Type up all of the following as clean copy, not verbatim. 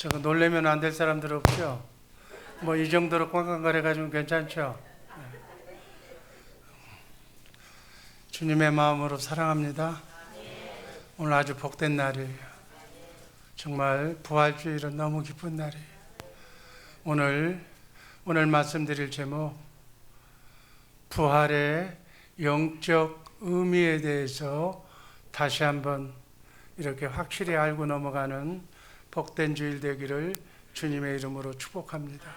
저거 놀래면 안 될 사람들 없죠? 뭐 이 정도로 꽝꽝거려 가지고 괜찮죠? 주님의 마음으로 사랑합니다. 오늘 아주 복된 날이에요. 정말 부활주일은 너무 기쁜 날이에요. 오늘 말씀드릴 제목, 부활의 영적 의미에 대해서 다시 한번 이렇게 확실히 알고 넘어가는 복된 주일 되기를 주님의 이름으로 축복합니다.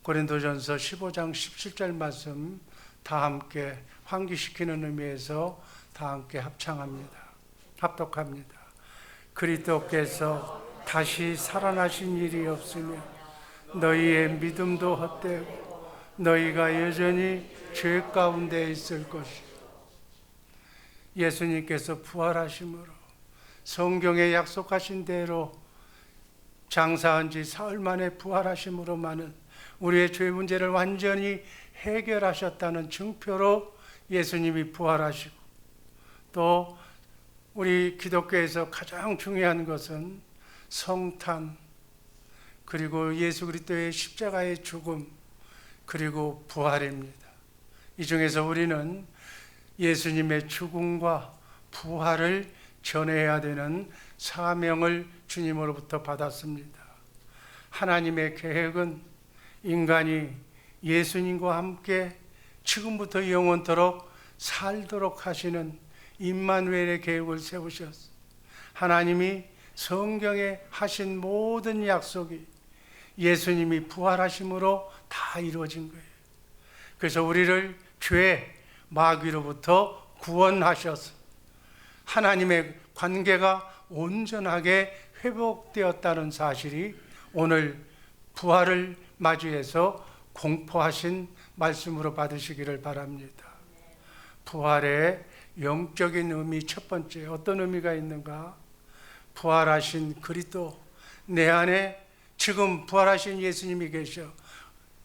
고린도전서 15장 17절 말씀 다 함께 환기시키는 의미에서 다 함께 합독합니다. 그리스도께서 다시 살아나신 일이 없으며 너희의 믿음도 헛되고 너희가 여전히 죄 가운데 있을 것이다. 예수님께서 부활하심으로 성경에 약속하신 대로 장사한 지 사흘 만에 부활하심으로만은 우리의 죄 문제를 완전히 해결하셨다는 증표로 예수님이 부활하시고, 또 우리 기독교에서 가장 중요한 것은 성탄, 그리고 예수 그리스도의 십자가의 죽음, 그리고 부활입니다. 이 중에서 우리는 예수님의 죽음과 부활을 전해야 되는 사명을 주님으로부터 받았습니다. 하나님의 계획은 인간이 예수님과 함께 지금부터 영원토록 살도록 하시는 임마누엘의 계획을 세우셨어요. 하나님이 성경에 하신 모든 약속이 예수님이 부활하심으로 다 이루어진 거예요. 그래서 우리를 죄, 마귀로부터 구원하셔서 하나님의 관계가 온전하게 회복되었다는 사실이 오늘 부활을 맞이해서 공포하신 말씀으로 받으시기를 바랍니다. 부활의 영적인 의미 첫 번째, 어떤 의미가 있는가? 부활하신 그리스도, 내 안에 지금 부활하신 예수님이 계셔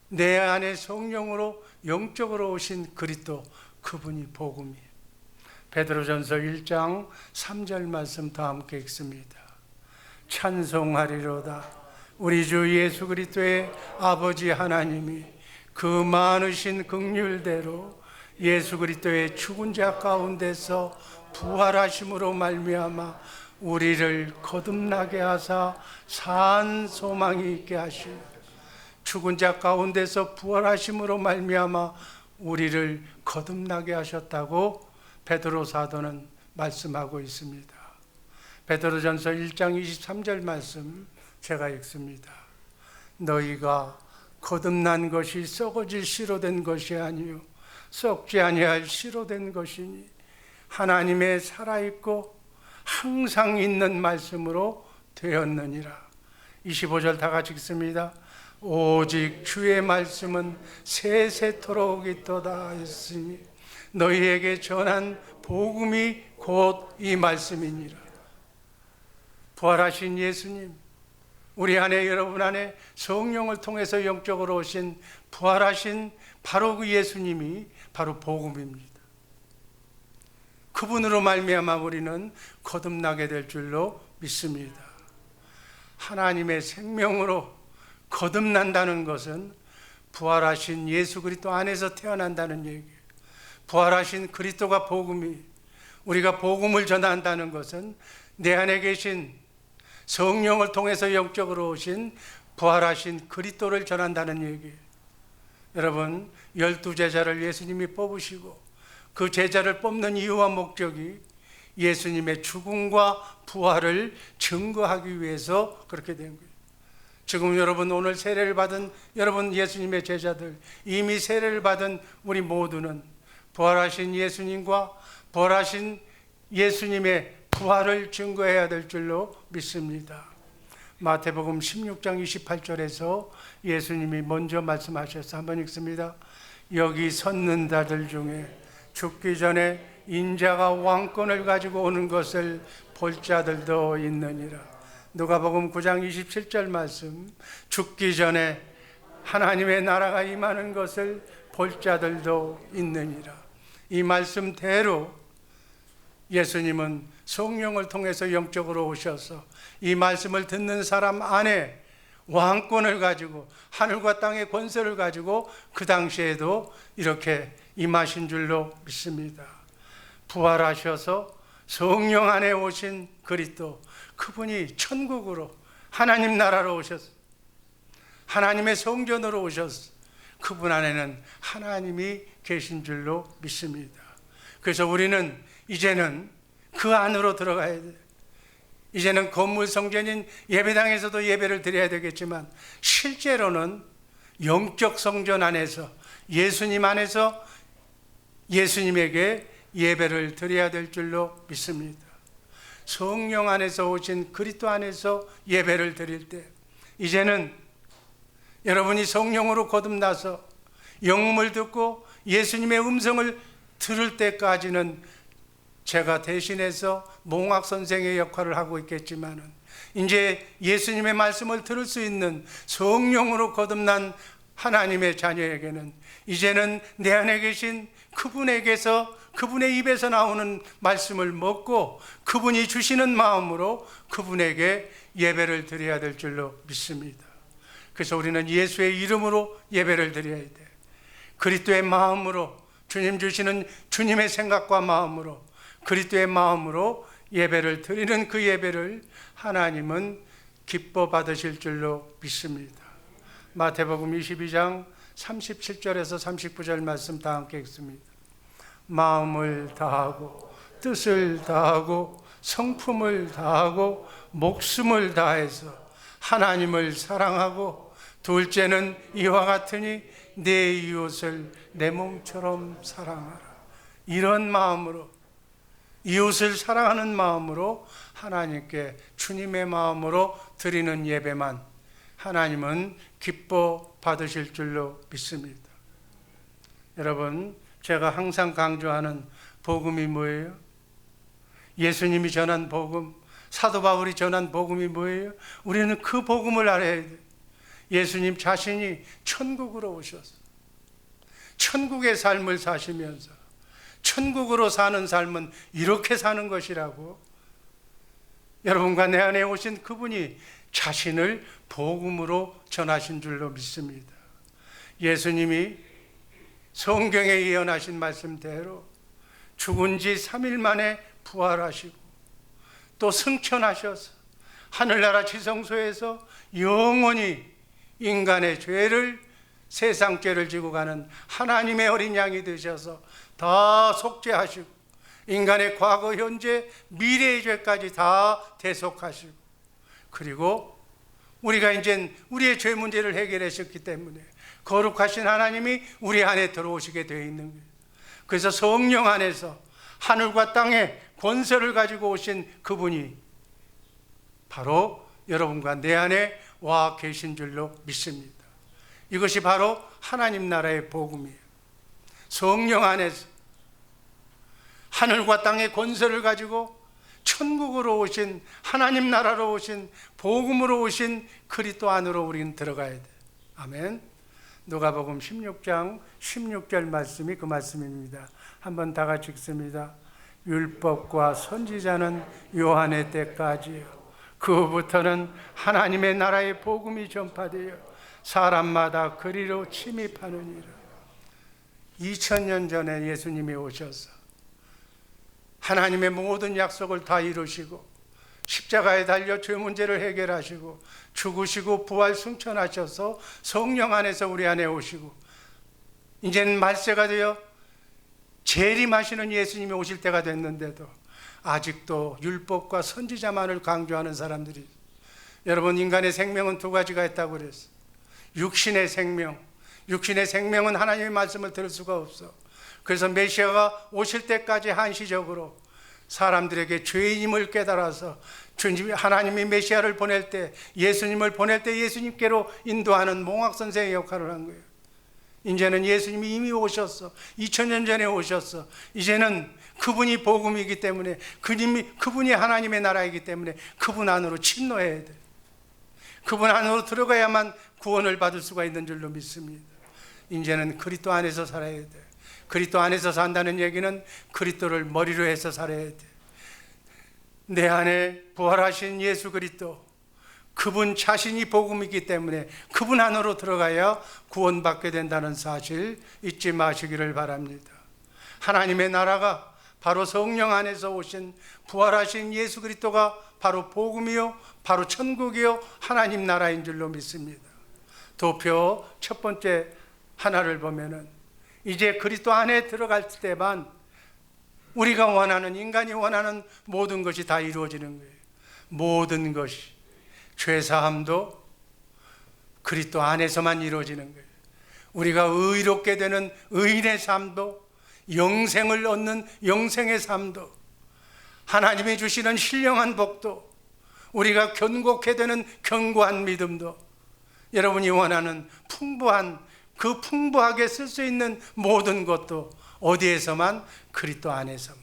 내 안에 성령으로 영적으로 오신 그리스도, 그분이 복음이에요. 베드로전서 1장 3절 말씀 다 함께 읽습니다. 찬송하리로다. 우리 주 예수 그리스도의 아버지 하나님이 그 많으신 긍휼대로 예수 그리스도의 죽은 자 가운데서 부활하심으로 말미암아 우리를 거듭나게 하사 산 소망이 있게 하시고, 죽은 자 가운데서 부활하심으로 말미암아 우리를 거듭나게 하셨다고 베드로 사도는 말씀하고 있습니다. 베드로전서 1장 23절 말씀 제가 읽습니다. 너희가 거듭난 것이 썩어질 씨로 된 것이 아니요 썩지 아니할 씨로 된 것이니 하나님의 살아있고 항상 있는 말씀으로 되었느니라. 25절 다 같이 읽습니다. 오직 주의 말씀은 세세토록 있도다 했으니 너희에게 전한 복음이 곧 이 말씀이니라. 부활하신 예수님, 우리 안에, 여러분 안에 성령을 통해서 영적으로 오신 부활하신 바로 그 예수님이 바로 복음입니다. 그분으로 말미암아 우리는 거듭나게 될 줄로 믿습니다. 하나님의 생명으로 거듭난다는 것은 부활하신 예수 그리스도 안에서 태어난다는 얘기예요. 부활하신 그리스도가 복음이, 우리가 복음을 전한다는 것은 내 안에 계신 성령을 통해서 영적으로 오신 부활하신 그리스도를 전한다는 얘기예요. 여러분, 12제자를 예수님이 뽑으시고 그 제자를 뽑는 이유와 목적이 예수님의 죽음과 부활을 증거하기 위해서 그렇게 된 거예요. 지금 여러분, 오늘 세례를 받은 여러분 예수님의 제자들, 이미 세례를 받은 우리 모두는 부활하신 예수님과 부활하신 예수님의 부활을 증거해야 될 줄로 믿습니다. 마태복음 16장 28절에서 예수님이 먼저 말씀하셔서 한번 읽습니다. 여기 섰는 자들 중에 죽기 전에 인자가 왕권을 가지고 오는 것을 볼 자들도 있느니라. 누가복음 9장 27절 말씀, 죽기 전에 하나님의 나라가 임하는 것을 볼 자들도 있느니라. 이 말씀대로 예수님은 성령을 통해서 영적으로 오셔서 이 말씀을 듣는 사람 안에 왕권을 가지고 하늘과 땅의 권세를 가지고 그 당시에도 이렇게 임하신 줄로 믿습니다. 부활하셔서 성령 안에 오신 그리스도, 그분이 천국으로 하나님 나라로 오셨어요. 하나님의 성전으로 오셨어요. 그분 안에는 하나님이 계신 줄로 믿습니다. 그래서 우리는 이제는 그 안으로 들어가야 돼요. 이제는 건물 성전인 예배당에서도 예배를 드려야 되겠지만 실제로는 영적 성전 안에서 예수님 안에서 예수님에게 예배를 드려야 될 줄로 믿습니다. 성령 안에서 오신 그리스도 안에서 예배를 드릴 때 이제는 여러분이 성령으로 거듭나서 영음을 듣고 예수님의 음성을 들을 때까지는 제가 대신해서 몽학 선생의 역할을 하고 있겠지만은 이제 예수님의 말씀을 들을 수 있는 성령으로 거듭난 하나님의 자녀에게는 이제는 내 안에 계신 그분에게서, 그분의 입에서 나오는 말씀을 먹고 그분이 주시는 마음으로 그분에게 예배를 드려야 될 줄로 믿습니다. 그래서 우리는 예수의 이름으로 예배를 드려야 돼. 그리스도의 마음으로, 주님 주시는 주님의 생각과 마음으로, 그리스도의 마음으로 예배를 드리는 그 예배를 하나님은 기뻐 받으실 줄로 믿습니다. 마태복음 22장 37절에서 39절 말씀 다 함께 읽습니다. 마음을 다하고 뜻을 다하고 성품을 다하고 목숨을 다해서 하나님을 사랑하고 둘째는 이와 같으니 내 이웃을 내 몸처럼 사랑하라. 이런 마음으로, 이웃을 사랑하는 마음으로 하나님께 주님의 마음으로 드리는 예배만 하나님은 기뻐 받으실 줄로 믿습니다. 여러분, 제가 항상 강조하는 복음이 뭐예요? 예수님이 전한 복음, 사도 바울이 전한 복음이 뭐예요? 우리는 그 복음을 알아야 돼요. 예수님 자신이 천국으로 오셔서 천국의 삶을 사시면서 천국으로 사는 삶은 이렇게 사는 것이라고 여러분과 내 안에 오신 그분이 자신을 복음으로 전하신 줄로 믿습니다. 예수님이 성경에 예언하신 말씀대로 죽은 지 3일 만에 부활하시고 또 승천하셔서 하늘나라 지성소에서 영원히 인간의 죄를, 세상 죄를 지고 가는 하나님의 어린 양이 되셔서 다 속죄하시고 인간의 과거, 현재, 미래의 죄까지 다 대속하시고 그리고 우리가 이제 우리의 죄 문제를 해결하셨기 때문에 거룩하신 하나님이 우리 안에 들어오시게 되어 있는 거예요. 그래서 성령 안에서 하늘과 땅의 권세를 가지고 오신 그분이 바로 여러분과 내 안에 와 계신 줄로 믿습니다. 이것이 바로 하나님 나라의 복음이에요. 성령 안에서 하늘과 땅의 권세를 가지고 천국으로 오신, 하나님 나라로 오신, 복음으로 오신 그리스도 안으로 우리는 들어가야 돼. 아멘. 누가복음 16장 16절 말씀이 그 말씀입니다. 한번 다 같이 읽습니다. 율법과 선지자는 요한의 때까지요. 그부터는 하나님의 나라의 복음이 전파되어 사람마다 그리로 침입하느니라. 2000년 전에 예수님이 오셔서 하나님의 모든 약속을 다 이루시고 십자가에 달려 죄 문제를 해결하시고 죽으시고 부활 승천하셔서 성령 안에서 우리 안에 오시고 이제는 말세가 되어 재림하시는 예수님이 오실 때가 됐는데도 아직도 율법과 선지자만을 강조하는 사람들이, 여러분, 인간의 생명은 두 가지가 있다고 그랬어요. 육신의 생명, 육신의 생명은 하나님의 말씀을 들을 수가 없어. 그래서 메시아가 오실 때까지 한시적으로 사람들에게 죄인임을 깨달아서 주님, 하나님이 메시아를 보낼 때, 예수님을 보낼 때 예수님께로 인도하는 몽학 선생의 역할을 한 거예요. 이제는 예수님이 이미 오셨어. 2000년 전에 오셨어. 이제는 그분이 복음이기 때문에, 그분이 하나님의 나라이기 때문에 그분 안으로 침노해야 돼. 그분 안으로 들어가야만 구원을 받을 수가 있는 줄로 믿습니다. 이제는 그리스도 안에서 살아야 돼. 그리스도 안에서 산다는 얘기는 그리스도를 머리로 해서 살아야 돼. 내 안에 부활하신 예수 그리스도, 그분 자신이 복음이기 때문에 그분 안으로 들어가야 구원받게 된다는 사실 잊지 마시기를 바랍니다. 하나님의 나라가 바로 성령 안에서 오신 부활하신 예수 그리스도가 바로 복음이요, 바로 천국이요, 하나님 나라인 줄로 믿습니다. 도표 첫 번째 하나를 보면은 이제 그리스도 안에 들어갈 때만 우리가 원하는, 인간이 원하는 모든 것이 다 이루어지는 거예요. 모든 것이, 죄사함도 그리스도 안에서만 이루어지는 거예요. 우리가 의롭게 되는 의인의 삶도, 영생을 얻는 영생의 삶도, 하나님이 주시는 신령한 복도, 우리가 견고케 되는 견고한 믿음도, 여러분이 원하는 풍부한, 그 풍부하게 쓸 수 있는 모든 것도 어디에서만? 그리스도 안에서만.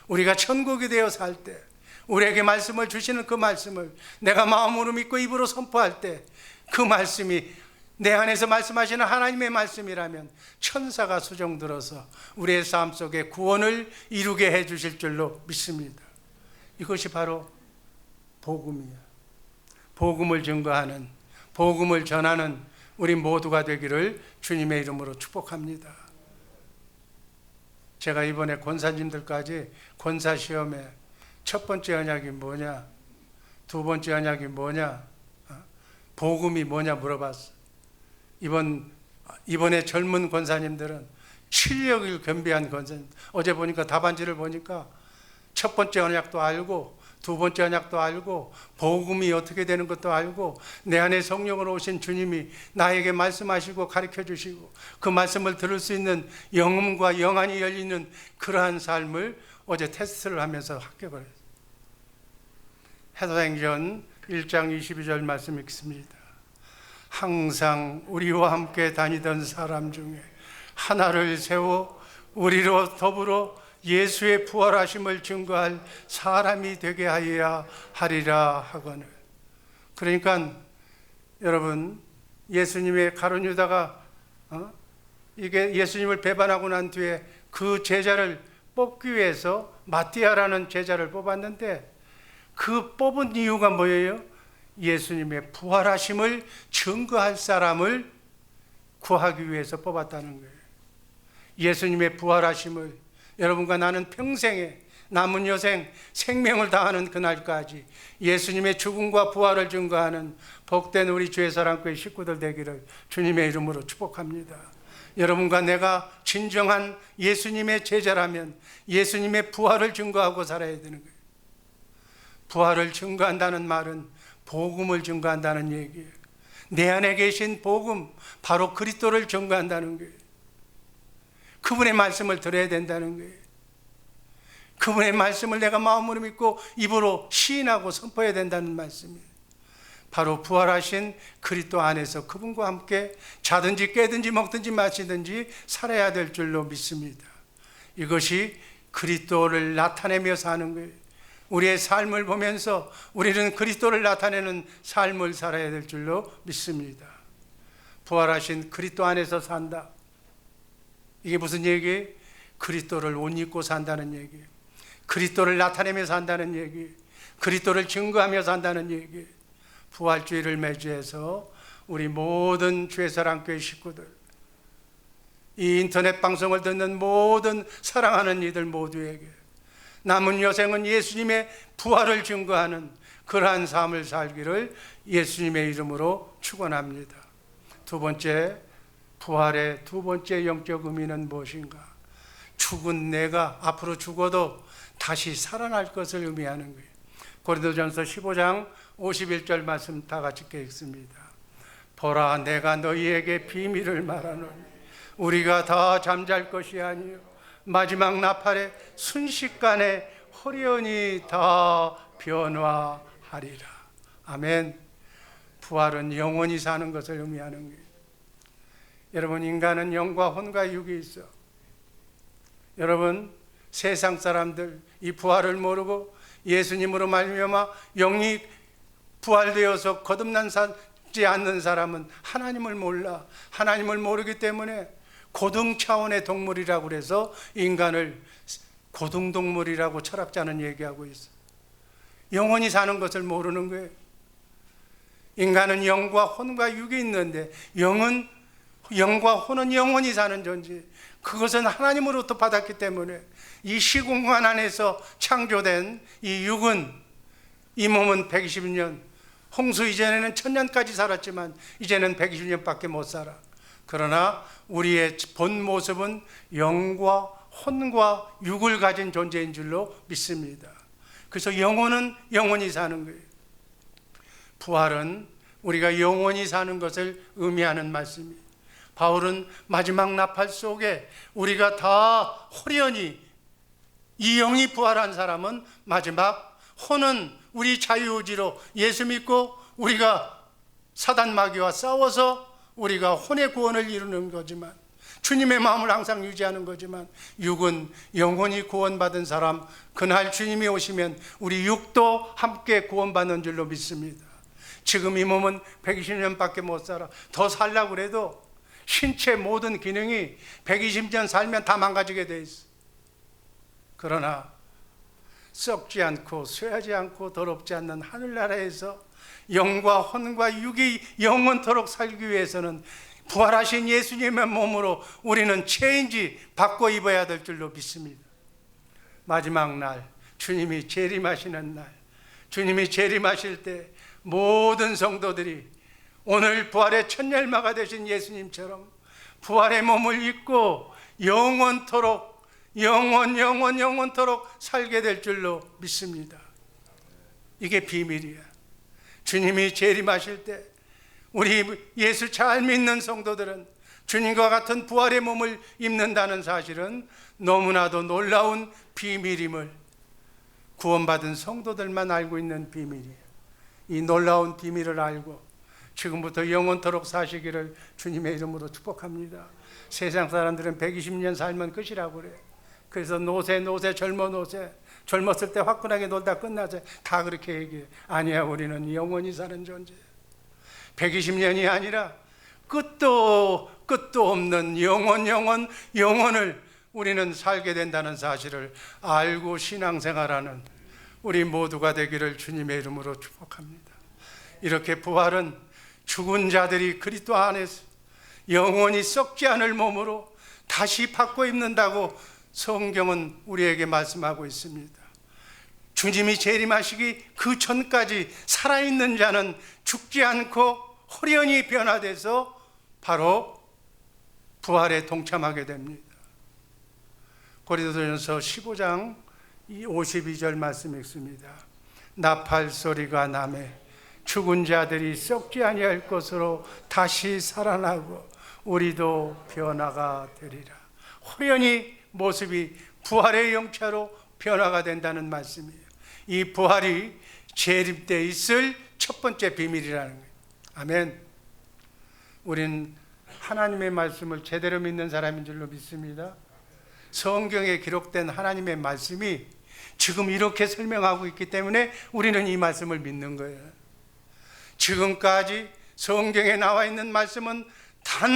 우리가 천국이 되어 살 때, 우리에게 말씀을 주시는 그 말씀을 내가 마음으로 믿고 입으로 선포할 때, 그 말씀이 내 안에서 말씀하시는 하나님의 말씀이라면 천사가 수종 들어서 우리의 삶 속에 구원을 이루게 해 주실 줄로 믿습니다. 이것이 바로 복음이야. 복음을 증거하는, 복음을 전하는 우리 모두가 되기를 주님의 이름으로 축복합니다. 제가 이번에 권사님들까지 권사 시험에 첫 번째 언약이 뭐냐, 두 번째 언약이 뭐냐, 복음이 뭐냐 물어봤어. 이번에 젊은 권사님들은 실력을 겸비한 권사님, 어제 보니까 답안지를 보니까 첫 번째 언약도 알고 두 번째 언약도 알고 복음이 어떻게 되는 것도 알고 내 안에 성령으로 오신 주님이 나에게 말씀하시고 가르쳐 주시고 그 말씀을 들을 수 있는 영음과 영안이 열리는 그러한 삶을 어제 테스트를 하면서 합격을 했어요. 사도행전 1장 22절 말씀 읽습니다. 항상 우리와 함께 다니던 사람 중에 하나를 세워 우리로 더불어 예수의 부활하심을 증거할 사람이 되게 하여야 하리라 하거늘. 그러니까 여러분, 예수님의 가룟 유다가 이게 예수님을 배반하고 난 뒤에 그 제자를 뽑기 위해서 마띠아라는 제자를 뽑았는데 그 뽑은 이유가 뭐예요? 예수님의 부활하심을 증거할 사람을 구하기 위해서 뽑았다는 거예요. 예수님의 부활하심을 여러분과 나는 평생에 남은 여생 생명을 다하는 그날까지 예수님의 죽음과 부활을 증거하는 복된 우리 주의 사랑교회 식구들 되기를 주님의 이름으로 축복합니다. 여러분과 내가 진정한 예수님의 제자라면 예수님의 부활을 증거하고 살아야 되는 거예요. 부활을 증거한다는 말은 복음을 증거한다는 얘기예요. 내 안에 계신 복음, 바로 그리스도를 증거한다는 거예요. 그분의 말씀을 들어야 된다는 거예요. 그분의 말씀을 내가 마음으로 믿고 입으로 시인하고 선포해야 된다는 말씀이에요. 바로 부활하신 그리스도 안에서 그분과 함께 자든지 깨든지 먹든지 마시든지 살아야 될 줄로 믿습니다. 이것이 그리스도를 나타내며 사는 거예요. 우리의 삶을 보면서 우리는 그리스도를 나타내는 삶을 살아야 될 줄로 믿습니다. 부활하신 그리스도 안에서 산다. 이게 무슨 얘기예요? 그리스도를 옷 입고 산다는 얘기예요. 그리스도를 나타내며 산다는 얘기예요. 그리스도를 증거하며 산다는 얘기예요. 부활주의를 매주해서 우리 모든 주의사랑교회 식구들, 이 인터넷 방송을 듣는 모든 사랑하는 이들 모두에게 남은 여생은 예수님의 부활을 증거하는 그러한 삶을 살기를 예수님의 이름으로 축원합니다. 두 번째, 부활의 두 번째 영적 의미는 무엇인가? 죽은 내가 앞으로 죽어도 다시 살아날 것을 의미하는 거예요. 고린도전서 15장 51절 말씀 다 같이 읽습니다. 보라, 내가 너희에게 비밀을 말하노니 우리가 다 잠잘 것이 아니요 마지막 나팔에 순식간에 호련히 다 변화하리라. 아멘. 부활은 영원히 사는 것을 의미하는 거예요. 여러분, 인간은 영과 혼과 육이 있어. 여러분, 세상 사람들 이 부활을 모르고 예수님으로 말미암아 영이 부활되어서 거듭나지 않는 사람은 하나님을 몰라. 하나님을 모르기 때문에 고등 차원의 동물이라고 그래서 인간을 고등동물이라고 철학자는 얘기하고 있어. 영원히 사는 것을 모르는 거예요. 인간은 영과 혼과 육이 있는데 영과 혼은 영원히 사는 존재. 그것은 하나님으로부터 받았기 때문에 이 시공간 안에서 창조된 이 육은, 이 몸은 120년, 홍수 이전에는 1000년까지 살았지만 이제는 120년밖에 못 살아. 그러나 우리의 본 모습은 영과 혼과 육을 가진 존재인 줄로 믿습니다. 그래서 영혼은 영원히 사는 거예요. 부활은 우리가 영원히 사는 것을 의미하는 말씀이에요. 바울은 마지막 나팔 속에 우리가 다 호련히, 이 영이 부활한 사람은 마지막, 혼은 우리 자유의지로 예수 믿고 우리가 사단 마귀와 싸워서 우리가 혼의 구원을 이루는 거지만, 주님의 마음을 항상 유지하는 거지만, 육은 영원히 구원받은 사람, 그날 주님이 오시면 우리 육도 함께 구원받는 줄로 믿습니다. 지금 이 몸은 120년밖에 못 살아. 더 살려고 그래도 신체 모든 기능이 120년 살면 다 망가지게 돼 있어. 그러나 썩지 않고 쇠하지 않고 더럽지 않는 하늘나라에서 영과 혼과 육이 영원토록 살기 위해서는 부활하신 예수님의 몸으로 우리는 체인지 바꿔 입어야 될 줄로 믿습니다. 마지막 날, 주님이 재림하시는 날, 주님이 재림하실 때 모든 성도들이 오늘 부활의 첫 열마가 되신 예수님처럼 부활의 몸을 입고 영원토록 영원토록 살게 될 줄로 믿습니다. 이게 비밀이야. 주님이 재림하실 때 우리 예수 잘 믿는 성도들은 주님과 같은 부활의 몸을 입는다는 사실은 너무나도 놀라운 비밀임을 구원받은 성도들만 알고 있는 비밀이에요. 이 놀라운 비밀을 알고 지금부터 영원토록 사시기를 주님의 이름으로 축복합니다. 세상 사람들은 120년 살면 끝이라고 그래요. 그래서 노세 젊었을 때 화끈하게 놀다 끝나세, 다 그렇게 얘기해. 아니야, 우리는 영원히 사는 존재야. 120년이 아니라 끝도 없는 영원을 우리는 살게 된다는 사실을 알고 신앙생활하는 우리 모두가 되기를 주님의 이름으로 축복합니다. 이렇게 부활은 죽은 자들이 그리스도 안에서 영원히 썩지 않을 몸으로 다시 바꿔 입는다고 성경은 우리에게 말씀하고 있습니다. 주님이 재림하시기 그 전까지 살아있는 자는 죽지 않고 호련히 변화돼서 바로 부활에 동참하게 됩니다. 고린도전서 15장 52절 말씀 읽습니다. 나팔 소리가 나매 죽은 자들이 썩지 아니할 것으로 다시 살아나고 우리도 변화가 되리라. 호련히 모습이 부활의 영차로 변화가 된다는 말씀이에요. 이 부활이 재림 때 있을 첫 번째 비밀이라는 거예요. 아멘. 우린 하나님의 말씀을 제대로 믿는 사람인 줄로 믿습니다. 성경에 기록된 하나님의 말씀이 지금 이렇게 설명하고 있기 때문에 우리는 이 말씀을 믿는 거예요. 지금까지 성경에 나와 있는 말씀은 단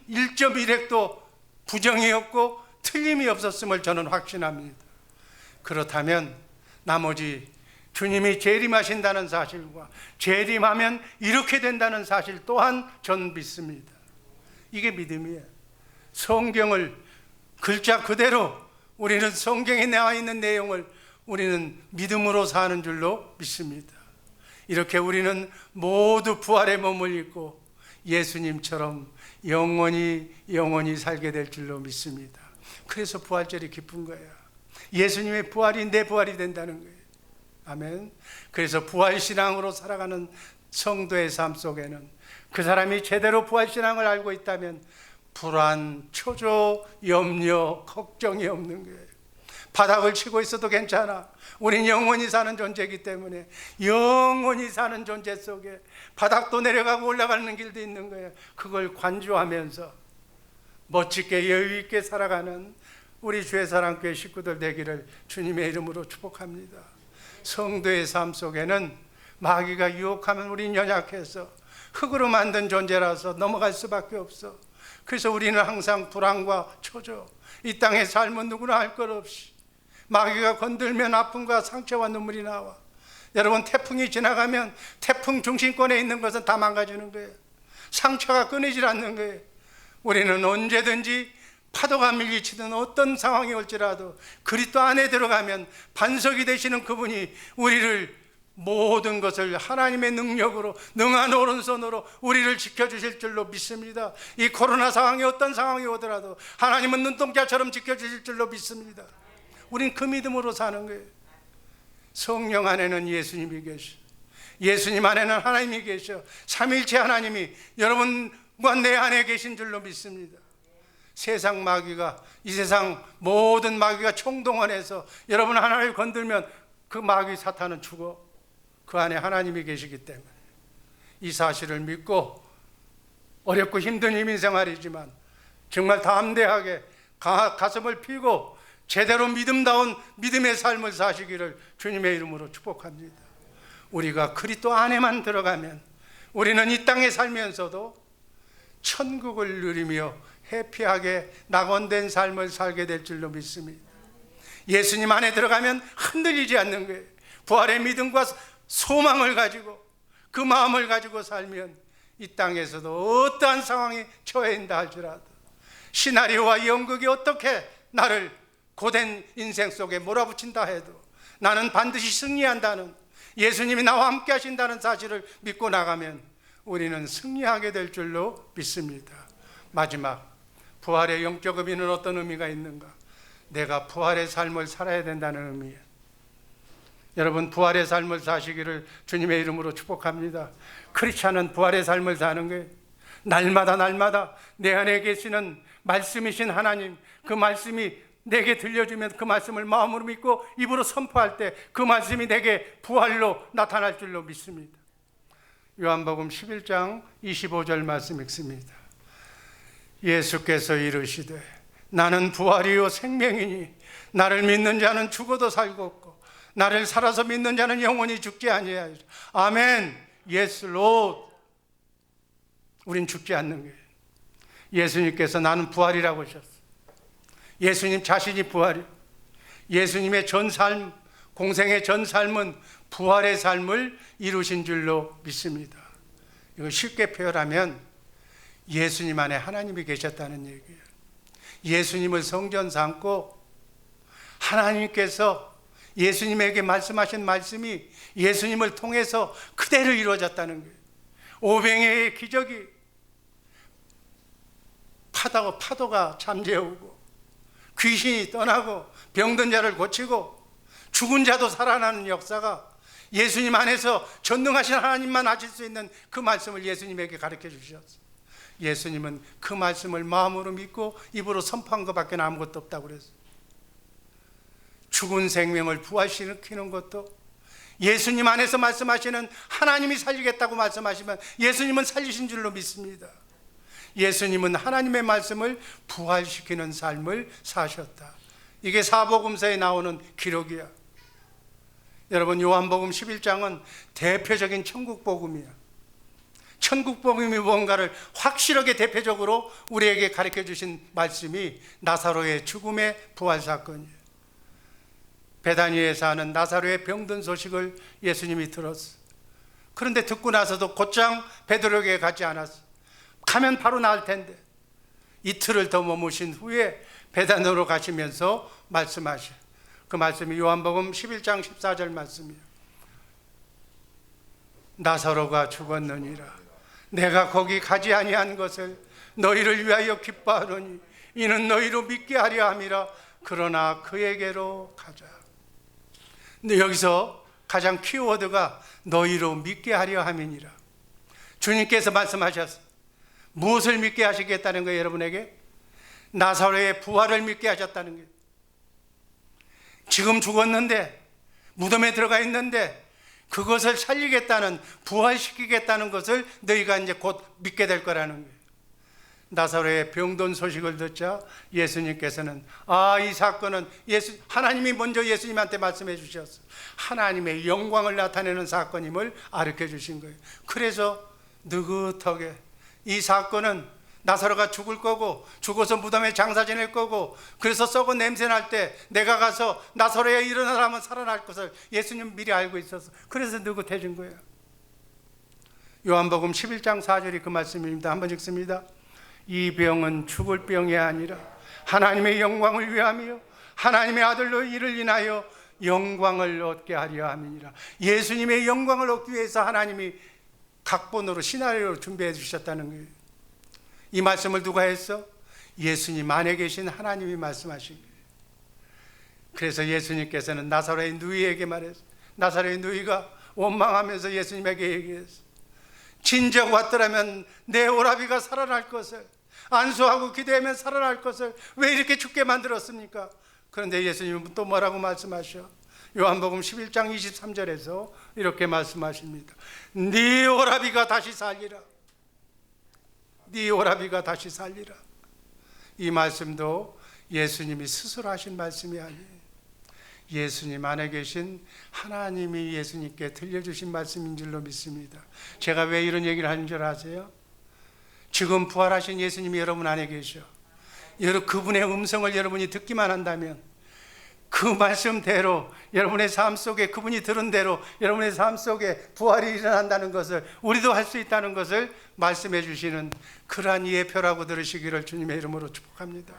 1.1획도 부정이 없고 틀림이 없었음을 저는 확신합니다. 그렇다면 나머지 주님이 재림하신다는 사실과 재림하면 이렇게 된다는 사실 또한 전 믿습니다. 이게 믿음이에요. 성경을 글자 그대로 우리는 성경에 나와 있는 내용을 우리는 믿음으로 사는 줄로 믿습니다. 이렇게 우리는 모두 부활의 몸을 입고 예수님처럼 영원히 살게 될 줄로 믿습니다. 그래서 부활절이 기쁜 거예요. 예수님의 부활이 내 부활이 된다는 거예요. 아멘. 그래서 부활신앙으로 살아가는 성도의 삶 속에는 그 사람이 제대로 부활신앙을 알고 있다면 불안, 초조, 염려, 걱정이 없는 거예요. 바닥을 치고 있어도 괜찮아. 우린 영원히 사는 존재이기 때문에 영원히 사는 존재 속에 바닥도 내려가고 올라가는 길도 있는 거예요. 그걸 관주하면서 멋지게 여유 있게 살아가는 우리 주의 사랑교회 식구들 되기를 주님의 이름으로 축복합니다. 성도의 삶 속에는 마귀가 유혹하면 우린 연약해서 흙으로 만든 존재라서 넘어갈 수밖에 없어. 그래서 우리는 항상 불안과 초조, 이 땅의 삶은 누구나 할 것 없이 마귀가 건들면 아픔과 상처와 눈물이 나와. 여러분, 태풍이 지나가면 태풍 중심권에 있는 것은 다 망가지는 거예요. 상처가 끊이질 않는 거예요. 우리는 언제든지 파도가 밀리치든 어떤 상황이 올지라도 그리스도 안에 들어가면 반석이 되시는 그분이 우리를 모든 것을 하나님의 능력으로 능한 오른손으로 우리를 지켜주실 줄로 믿습니다. 이 코로나 상황이 어떤 상황이 오더라도 하나님은 눈동자처럼 지켜주실 줄로 믿습니다. 우린 그 믿음으로 사는 거예요. 성령 안에는 예수님이 계셔. 예수님 안에는 하나님이 계셔. 삼위일체 하나님이 여러분과 내 안에 계신 줄로 믿습니다. 세상 마귀가, 이 세상 모든 마귀가 총동원해서 여러분 하나를 건들면 그 마귀 사탄은 죽어. 그 안에 하나님이 계시기 때문에 이 사실을 믿고 어렵고 힘든 이민생활이지만 정말 담대하게 가슴을 펴고 제대로 믿음다운 믿음의 삶을 사시기를 주님의 이름으로 축복합니다. 우리가 그리스도 안에만 들어가면 우리는 이 땅에 살면서도 천국을 누리며 해피하게 낙원된 삶을 살게 될 줄로 믿습니다. 예수님 안에 들어가면 흔들리지 않는 거예요. 부활의 믿음과 소망을 가지고 그 마음을 가지고 살면 이 땅에서도 어떠한 상황에 처해 있다 할지라도 시나리오와 연극이 어떻게 나를 고된 인생 속에 몰아붙인다 해도 나는 반드시 승리한다는, 예수님이 나와 함께 하신다는 사실을 믿고 나가면 우리는 승리하게 될 줄로 믿습니다. 마지막, 부활의 영적 의미는 어떤 의미가 있는가? 내가 부활의 삶을 살아야 된다는 의미예요. 여러분, 부활의 삶을 사시기를 주님의 이름으로 축복합니다. 크리스찬은 부활의 삶을 사는 거예요. 날마다 내 안에 계시는 말씀이신 하나님, 그 말씀이 내게 들려주면 그 말씀을 마음으로 믿고 입으로 선포할 때 그 말씀이 내게 부활로 나타날 줄로 믿습니다. 요한복음 11장 25절 말씀 읽습니다. 예수께서 이르시되 나는 부활이요 생명이니 나를 믿는 자는 죽어도 살겠고 나를 살아서 믿는 자는 영원히 죽지 아니하리라. 아멘. 예스 롯. 우린 죽지 않는 거예요. 예수님께서 나는 부활이라고 하셨어요. 예수님 자신이 부활이에요. 예수님의 전 삶, 공생의 전 삶은 부활의 삶을 이루신 줄로 믿습니다. 이거 쉽게 표현하면 예수님 안에 하나님이 계셨다는 얘기예요. 예수님을 성전 삼고 하나님께서 예수님에게 말씀하신 말씀이 예수님을 통해서 그대로 이루어졌다는 거예요. 오병이의 기적이 파도가 잠재우고 귀신이 떠나고 병든 자를 고치고 죽은 자도 살아나는 역사가 예수님 안에서 전능하신 하나님만 하실 수 있는 그 말씀을 예수님에게 가르쳐 주셨어요. 예수님은 그 말씀을 마음으로 믿고 입으로 선포한 것밖에 아무것도 없다고 그랬어요. 죽은 생명을 부활시키는 것도 예수님 안에서 말씀하시는 하나님이 살리겠다고 말씀하시면 예수님은 살리신 줄로 믿습니다. 예수님은 하나님의 말씀을 부활시키는 삶을 사셨다. 이게 사복음서에 나오는 기록이야. 여러분, 요한복음 11장은 대표적인 천국복음이야. 천국복음이 뭔가를 확실하게 대표적으로 우리에게 가르쳐 주신 말씀이 나사로의 죽음의 부활 사건이에요. 베다니에 사는 나사로의 병든 소식을 예수님이 들었어. 그런데 듣고 나서도 곧장 베드로에게 가지 않았어. 가면 바로 나을 텐데. 이틀을 더 머무신 후에 베다니로 가시면서 말씀하셔. 그 말씀이 요한복음 11장 14절 말씀이에요. 나사로가 죽었느니라. 내가 거기 가지 아니한 것을 너희를 위하여 기뻐하노니 이는 너희로 믿게 하려 함이라. 그러나 그에게로 가자. 근데 여기서 가장 키워드가 너희로 믿게 하려 함이니라. 주님께서 말씀하셨어. 무엇을 믿게 하시겠다는 거예요, 여러분에게? 나사로의 부활을 믿게 하셨다는 거예요. 지금 죽었는데 무덤에 들어가 있는데 그것을 살리겠다는, 부활시키겠다는 것을 너희가 이제 곧 믿게 될 거라는 거예요. 나사로의 병든 소식을 듣자 예수님께서는 이 사건은 하나님이 먼저 예수님한테 말씀해 주셨어. 하나님의 영광을 나타내는 사건임을 가르쳐 주신 거예요. 그래서 느긋하게 이 사건은 나사로가 죽을 거고 죽어서 무덤에 장사 지낼 거고 그래서 썩은 냄새 날 때 내가 가서 나사로야 일어나라 하면 살아날 것을 예수님 미리 알고 있어서 그래서 느긋해진 거예요. 요한복음 11장 4절이 그 말씀입니다. 한번 읽습니다. 이 병은 죽을 병이 아니라 하나님의 영광을 위함이요 하나님의 아들로 이를 인하여 영광을 얻게 하려 함이니라. 예수님의 영광을 얻기 위해서 하나님이 각본으로 시나리오로 준비해 주셨다는 거예요. 이 말씀을 누가 했어? 예수님 안에 계신 하나님이 말씀하신 거예요. 그래서 예수님께서는 나사로의 누이에게 말했어요. 나사로의 누이가 원망하면서 예수님에게 얘기했어. 진정 왔더라면 내 오라비가 살아날 것을, 안수하고 기도하면 살아날 것을 왜 이렇게 죽게 만들었습니까? 그런데 예수님은 또 뭐라고 말씀하셔? 요한복음 11장 23절에서 이렇게 말씀하십니다. 네 오라비가 다시 살리라. 네 오라비가 다시 살리라. 이 말씀도 예수님이 스스로 하신 말씀이 아니에요. 예수님 안에 계신 하나님이 예수님께 들려주신 말씀인 줄로 믿습니다. 제가 왜 이런 얘기를 하는 줄 아세요? 지금 부활하신 예수님이 여러분 안에 계셔. 그분의 음성을 여러분이 듣기만 한다면 그 말씀대로 여러분의 삶 속에 그분이 들은 대로 여러분의 삶 속에 부활이 일어난다는 것을 우리도 할 수 있다는 것을 말씀해 주시는 그러한 예표라고 들으시기를 주님의 이름으로 축복합니다.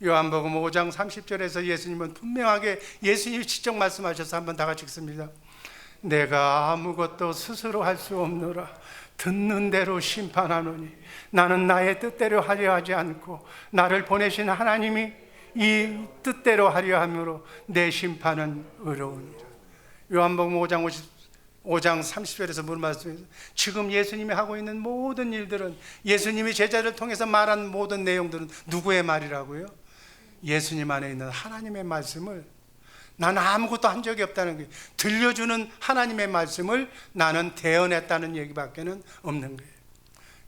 요한복음 5장 30절에서 예수님은 분명하게 예수님이 직접 말씀하셔서 한번 다 같이 읽습니다. 내가 아무것도 스스로 할 수 없노라. 듣는 대로 심판하노니 나는 나의 뜻대로 하려 하지 않고 나를 보내신 하나님이 이 뜻대로 하려 함으로 내 심판은 의로우니라. 요한복음 5장 30절에서 무슨 말씀이에요? 지금 예수님이 하고 있는 모든 일들은 예수님이 제자를 통해서 말한 모든 내용들은 누구의 말이라고요? 예수님 안에 있는 하나님의 말씀을 나는 아무것도 한 적이 없다는 거예요. 들려주는 하나님의 말씀을 나는 대언했다는 얘기밖에는 없는 거예요.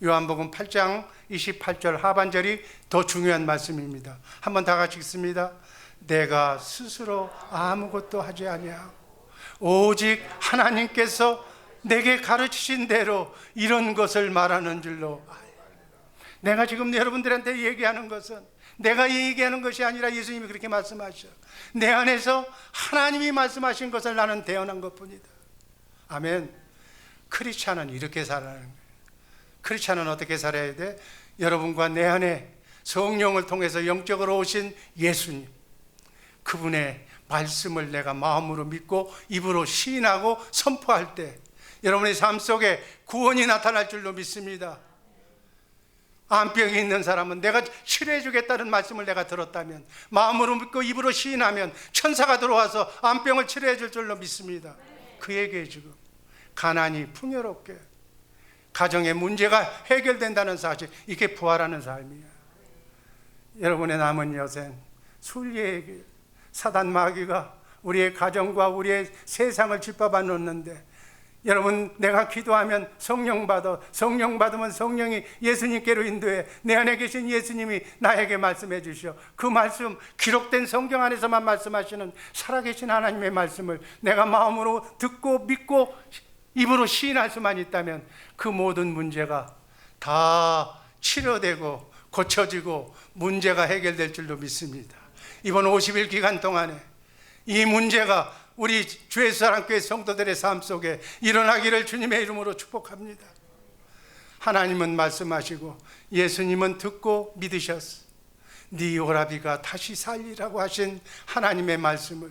요한복음 8장 28절 하반절이 더 중요한 말씀입니다. 한번 다 같이 읽습니다. 내가 스스로 아무것도 하지 아니하고 오직 하나님께서 내게 가르치신 대로 이런 것을 말하는 줄로. 내가 지금 여러분들한테 얘기하는 것은 내가 얘기하는 것이 아니라 예수님이 그렇게 말씀하셔. 내 안에서 하나님이 말씀하신 것을 나는 대언한 것뿐이다. 아멘. 크리스찬은 이렇게 살아가는 거예요. 크리스찬은 어떻게 살아야 돼? 여러분과 내 안에 성령을 통해서 영적으로 오신 예수님, 그분의 말씀을 내가 마음으로 믿고 입으로 시인하고 선포할 때 여러분의 삶 속에 구원이 나타날 줄로 믿습니다. 암병이 있는 사람은 내가 치료해 주겠다는 말씀을 내가 들었다면 마음으로 믿고 입으로 시인하면 천사가 들어와서 암병을 치료해 줄 줄로 믿습니다. 그에게 지금 가난이 풍요롭게 가정의 문제가 해결된다는 사실, 이게 부활하는 삶이야. 여러분의 남은 여생 순리의 길, 사단 마귀가 우리의 가정과 우리의 세상을 짓밟아 놓는데 여러분, 내가 기도하면 성령 받아, 성령 받으면 성령이 예수님께로 인도해. 내 안에 계신 예수님이 나에게 말씀해 주시오. 그 말씀, 기록된 성경 안에서만 말씀하시는 살아계신 하나님의 말씀을 내가 마음으로 듣고 믿고 입으로 시인할 수만 있다면 그 모든 문제가 다 치료되고 고쳐지고 문제가 해결될 줄로 믿습니다. 이번 50일 기간 동안에 이 문제가 우리 주의 사랑교회 성도들의 삶 속에 일어나기를 주님의 이름으로 축복합니다. 하나님은 말씀하시고 예수님은 듣고 믿으셨어. 네 오라비가 다시 살리라고 하신 하나님의 말씀을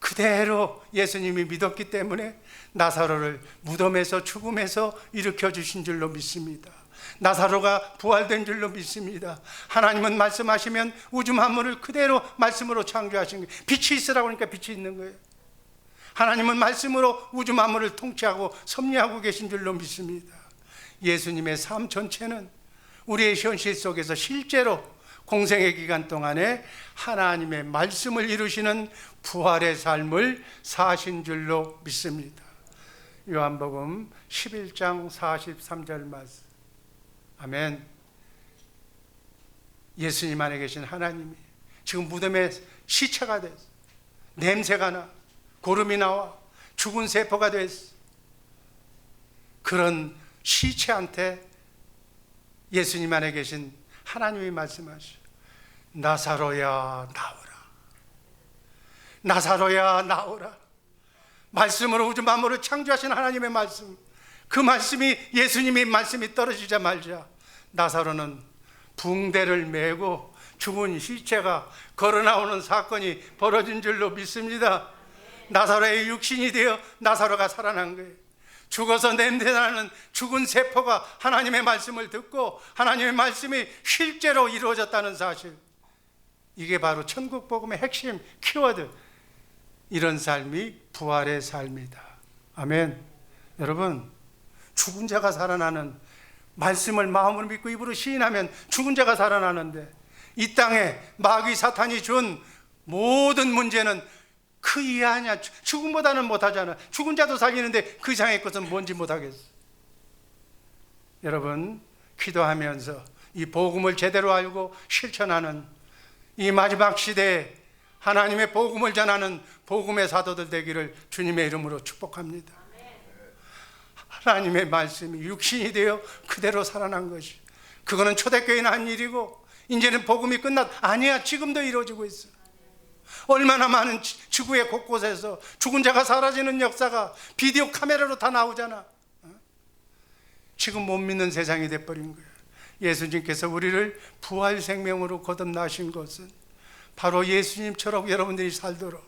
그대로 예수님이 믿었기 때문에 나사로를 무덤에서 죽음에서 일으켜 주신 줄로 믿습니다. 나사로가 부활된 줄로 믿습니다. 하나님은 말씀하시면 우주 만물을 그대로 말씀으로 창조하신 거예요. 빛이 있으라고 하니까 빛이 있는 거예요. 하나님은 말씀으로 우주 만물을 통치하고 섭리하고 계신 줄로 믿습니다. 예수님의 삶 전체는 우리의 현실 속에서 실제로 공생의 기간 동안에 하나님의 말씀을 이루시는 부활의 삶을 사신 줄로 믿습니다. 요한복음 11장 43절 말씀. 아멘. 예수님 안에 계신 하나님이 지금 무덤에 시체가 됐어. 냄새가 나. 고름이 나와. 죽은 세포가 됐어. 그런 시체한테 예수님 안에 계신 하나님이 말씀하시오. 나사로야 나오라. 나사로야 나오라. 말씀으로 우주 만물을 창조하신 하나님의 말씀, 그 말씀이, 예수님의 말씀이 떨어지자마자 나사로는 붕대를 메고 죽은 시체가 걸어 나오는 사건이 벌어진 줄로 믿습니다. 나사로의 육신이 되어 나사로가 살아난 거예요. 죽어서 냄새나는 죽은 세포가 하나님의 말씀을 듣고 하나님의 말씀이 실제로 이루어졌다는 사실, 이게 바로 천국 복음의 핵심 키워드. 이런 삶이 부활의 삶이다. 아멘. 여러분, 죽은 자가 살아나는 말씀을 마음으로 믿고 입으로 시인하면 죽은 자가 살아나는데, 이 땅에 마귀 사탄이 준 모든 문제는 그 이해 아니야. 죽음보다는 못하잖아. 죽은 자도 살리는데 그 이상의 것은 뭔지 못하겠어. 여러분, 기도하면서 이 복음을 제대로 알고 실천하는 이 마지막 시대에 하나님의 복음을 전하는 복음의 사도들 되기를 주님의 이름으로 축복합니다. 하나님의 말씀이 육신이 되어 그대로 살아난 것이, 그거는 초대교회는 한 일이고 이제는 복음이 아니야. 지금도 이루어지고 있어. 얼마나 많은 지구의 곳곳에서 죽은 자가 사라지는 역사가 비디오 카메라로 다 나오잖아. 지금 못 믿는 세상이 돼버린 거야. 예수님께서 우리를 부활 생명으로 거듭나신 것은 바로 예수님처럼 여러분들이 살도록,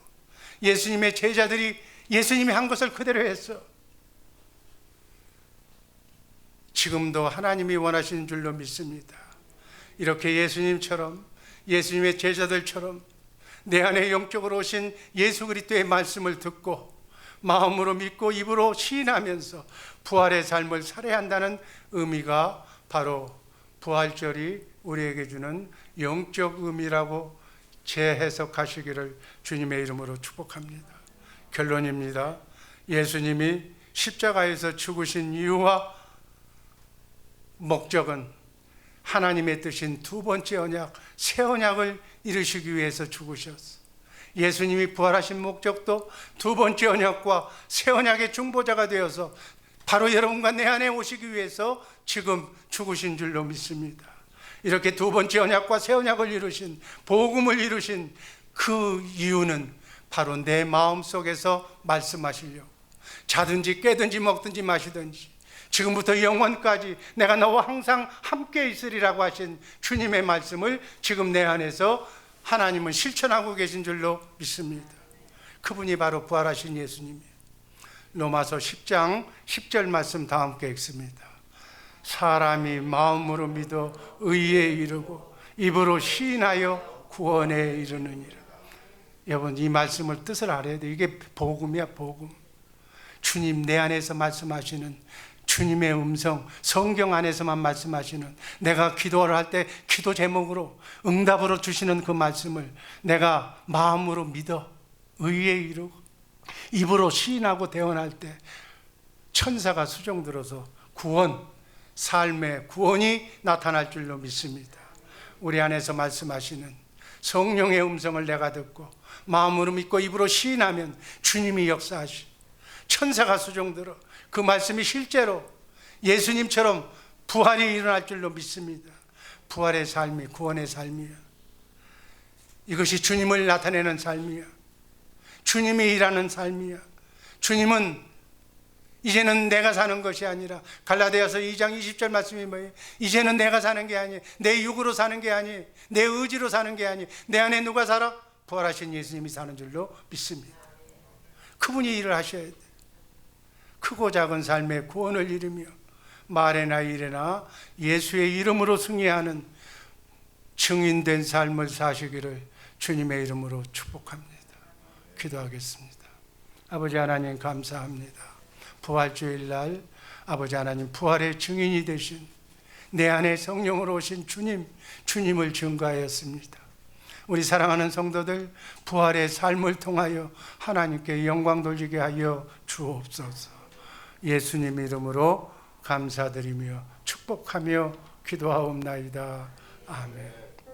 예수님의 제자들이 예수님이 한 것을 그대로 했어. 지금도 하나님이 원하시는 줄로 믿습니다. 이렇게 예수님처럼, 예수님의 제자들처럼 내 안에 영적으로 오신 예수 그리스도의 말씀을 듣고 마음으로 믿고 입으로 시인하면서 부활의 삶을 살아야 한다는 의미가 바로 부활절이 우리에게 주는 영적 의미라고 재해석하시기를 주님의 이름으로 축복합니다. 결론입니다. 예수님이 십자가에서 죽으신 이유와 목적은 하나님의 뜻인 두 번째 언약, 새 언약을 이루시기 위해서 죽으셨어. 예수님이 부활하신 목적도 두 번째 언약과 새 언약의 중보자가 되어서 바로 여러분과 내 안에 오시기 위해서 지금 죽으신 줄로 믿습니다. 이렇게 두 번째 언약과 새 언약을 이루신, 복음을 이루신 그 이유는 바로 내 마음속에서 말씀하시려고, 자든지 깨든지 먹든지 마시든지 지금부터 영원까지 내가 너와 항상 함께 있으리라고 하신 주님의 말씀을 지금 내 안에서 하나님은 실천하고 계신 줄로 믿습니다. 그분이 바로 부활하신 예수님이에요. 로마서 10장 10절 말씀 다 함께 읽습니다. 사람이 마음으로 믿어 의에 이르고 입으로 시인하여 구원에 이르느니라. 여러분, 이 말씀을 뜻을 알아야 돼. 이게 복음이야, 복음. 주님 내 안에서 말씀하시는 주님의 음성, 성경 안에서만 말씀하시는, 내가 기도를 할 때 기도 제목으로 응답으로 주시는 그 말씀을 내가 마음으로 믿어 의에 이르고 입으로 시인하고 대언할 때 천사가 수종 들어서 구원, 삶의 구원이 나타날 줄로 믿습니다. 우리 안에서 말씀하시는 성령의 음성을 내가 듣고 마음으로 믿고 입으로 시인하면 주님이 역사하시, 천사가 수종 들어 그 말씀이 실제로 예수님처럼 부활이 일어날 줄로 믿습니다. 부활의 삶이 구원의 삶이야. 이것이 주님을 나타내는 삶이야. 주님이 일하는 삶이야. 주님은 이제는 내가 사는 것이 아니라, 갈라디아서 2장 20절 말씀이 뭐예요? 이제는 내가 사는 게 아니에요. 내 육으로 사는 게 아니에요. 내 의지로 사는 게 아니에요. 내 안에 누가 살아? 부활하신 예수님이 사는 줄로 믿습니다. 그분이 일을 하셔야 돼. 크고 작은 삶의 구원을 이루며 말에나 일에나 예수의 이름으로 승리하는 증인된 삶을 사시기를 주님의 이름으로 축복합니다. 기도하겠습니다. 아버지 하나님, 감사합니다. 부활주일날 아버지 하나님, 부활의 증인이 되신 내 안에 성령으로 오신 주님을 증거하였습니다. 우리 사랑하는 성도들, 부활의 삶을 통하여 하나님께 영광 돌리게 하여 주옵소서. 예수님 이름으로 감사드리며 축복하며 기도하옵나이다. 아멘.